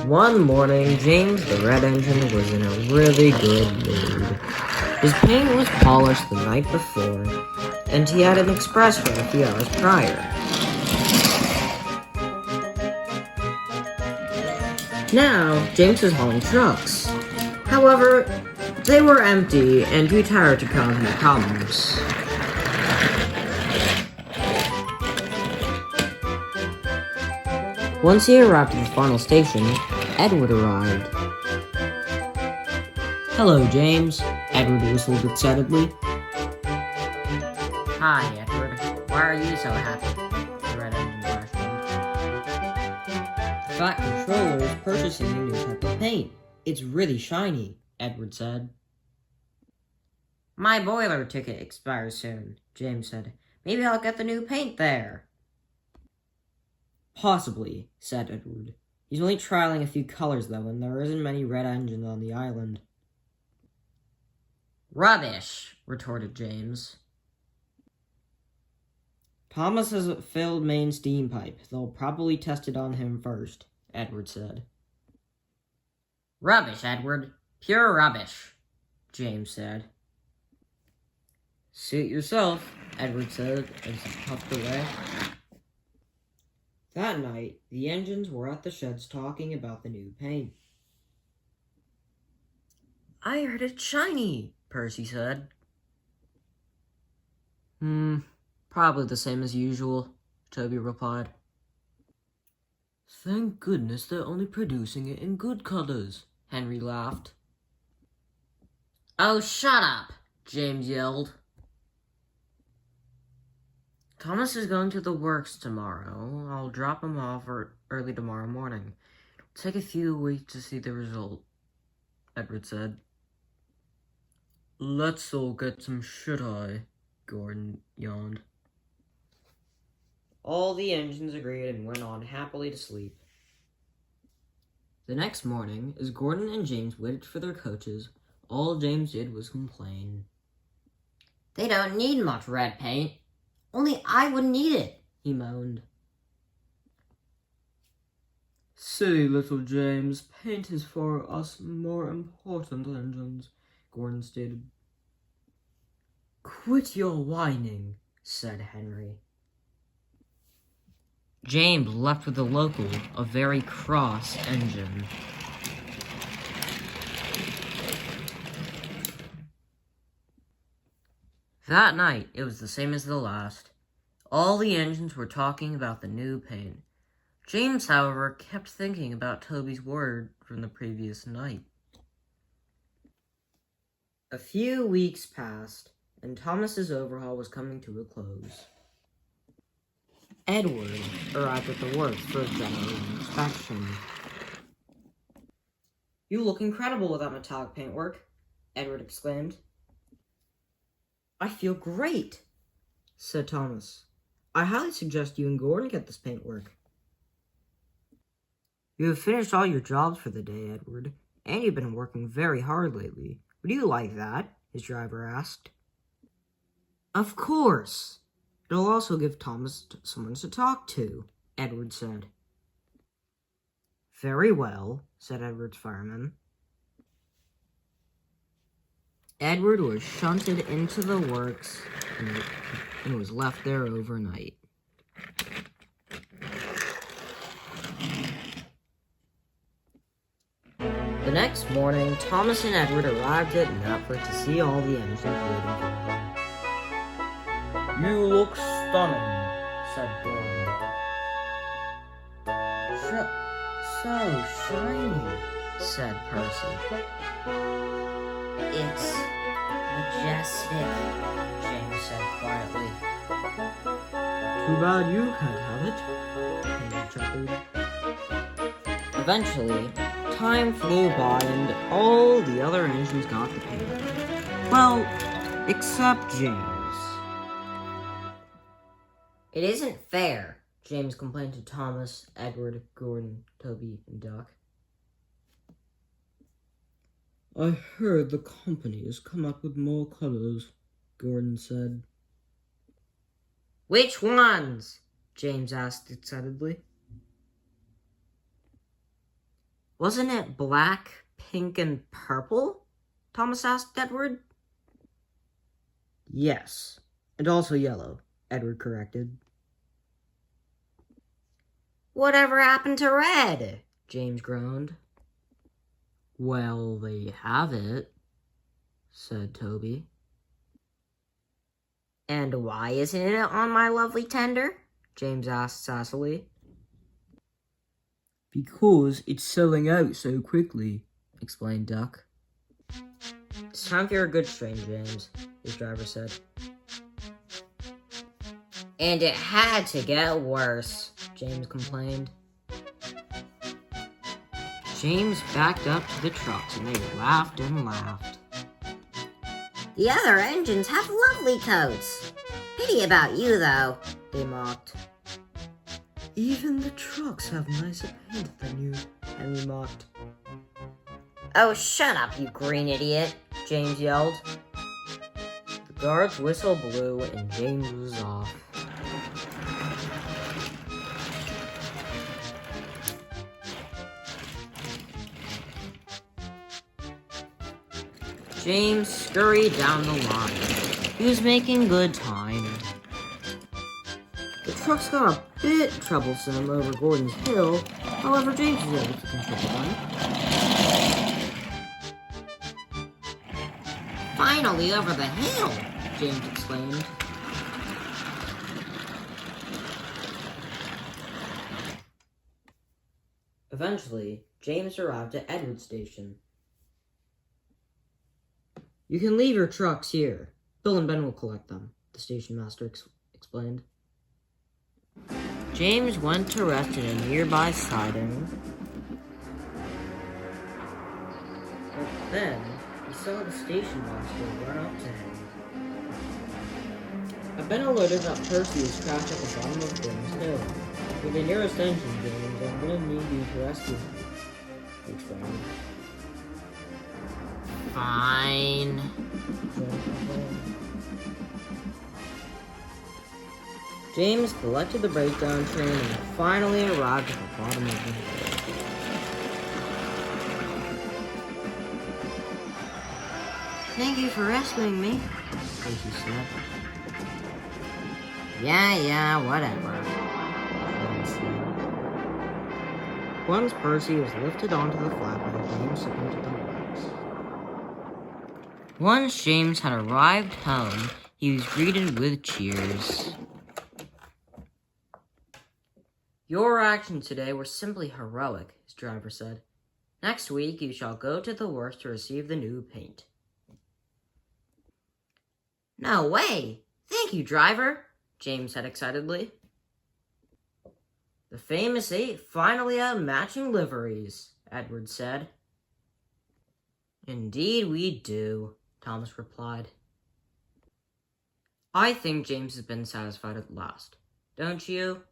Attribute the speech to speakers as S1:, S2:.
S1: One morning, James the Red Engine was in a really good mood. His paint was polished the night before, and he had an express run a few hours prior. Now, James was hauling trucks. However, they were empty and too tired to cause any problems. Once he arrived at the final station, Edward arrived. "Hello, James," Edward whistled excitedly. "Hi, Edward. Why are you so happy?" the Red Engine questioned. "The Fat Controller is purchasing a new type of paint. It's really shiny," Edward said. "My boiler ticket expires soon," James said. "Maybe I'll get the new paint there." "Possibly," said Edward. "He's only trialing a few colors, though, and there isn't many red engines on the island." "Rubbish," retorted James. "Thomas has a filled main steam pipe. They'll probably test it on him first," Edward said. "Rubbish, Edward. Pure rubbish," James said. "Suit yourself," Edward said as he puffed away. That night, the engines were at the sheds talking about the new paint. "I heard it's shiny," Percy said. Probably the same as usual," Toby replied. "Thank goodness they're only producing it in good colors," Henry laughed. "Oh, shut up," James yelled. "Thomas is going to the works tomorrow. I'll drop him off early tomorrow morning. It'll take a few weeks to see the result," Edward said. "Let's all get some shut-eye," Gordon yawned. All the engines agreed and went on happily to sleep. The next morning, as Gordon and James waited for their coaches, all James did was complain. "They don't need much red paint. Only I wouldn't need it," he moaned. "Silly little James, paint is for us more important engines," Gordon stated. "Quit your whining," said Henry. James left with the local, a very cross engine. That night, it was the same as the last. All the engines were talking about the new paint. James, however, kept thinking about Toby's word from the previous night. A few weeks passed, and Thomas's overhaul was coming to a close. Edward arrived at the works for a general inspection. "You look incredible with that metallic paintwork," Edward exclaimed. "I feel great," said Thomas. "I highly suggest you and Gordon get this paintwork." "You have finished all your jobs for the day, Edward, and you've been working very hard lately. Would you like that?" his driver asked. "Of course. It'll also give Thomas someone to talk to," Edward said. "Very well," said Edward's fireman. Edward was shunted into the works and was left there overnight. The next morning, Thomas and Edward arrived at Knapford to see all the engines waiting for them. "You look stunning," said Gordon. So shiny," said Percy. "It's majestic," James said quietly. "Too bad you can't have it," Henry chuckled. Eventually, time flew by and all the other engines got the paint. Well, except James. "It isn't fair," James complained to Thomas, Edward, Gordon, Toby, and Duck. "I heard the company has come up with more colors," Gordon said. "Which ones?" James asked excitedly. Wasn't it black, pink, and purple? Thomas asked Edward. Yes, and also yellow, Edward corrected. Whatever happened to red? James groaned. Well, they have it, said Toby. And why isn't it on my lovely tender? James asked sassily. Because it's selling out so quickly, explained Duck. It's time for your goods train, James, his driver said. And it had to get worse, James complained. James backed up to the trucks and they laughed and laughed. The other engines have lovely coats. Pity about you, though, they mocked. Even the trucks have nicer paint than you, Henry mocked. Oh, shut up, you green idiot, James yelled. The guard's whistle blew and James was off. James scurried down the line. He was making good time. The trucks got a bit troublesome over Gordon's Hill, however James was able to control them. Finally over the hill, James exclaimed. Eventually, James arrived at Edward Station. You can leave your trucks here. Bill and Ben will collect them, the station master explained. James went to rest in a nearby siding. But then, he saw the station master run up to him. I've been alerted that Percy is crashed at the bottom of Gordon's Hill. With the nearest engine, James, I'm gonna need you to rescue him, he explained. Fine. James collected the breakdown train and finally arrived at the bottom of the hill. Thank you for rescuing me, Percy said. Yeah, whatever. Once Percy was lifted onto the flatbed, James took him to the works. Once James had arrived home, he was greeted with cheers. Your actions today were simply heroic, his driver said. Next week, you shall go to the works to receive the new paint. No way! Thank you, driver, James said excitedly. The famous 8 finally have matching liveries, Edward said. Indeed we do, Thomas replied. I think James has been satisfied at last, don't you?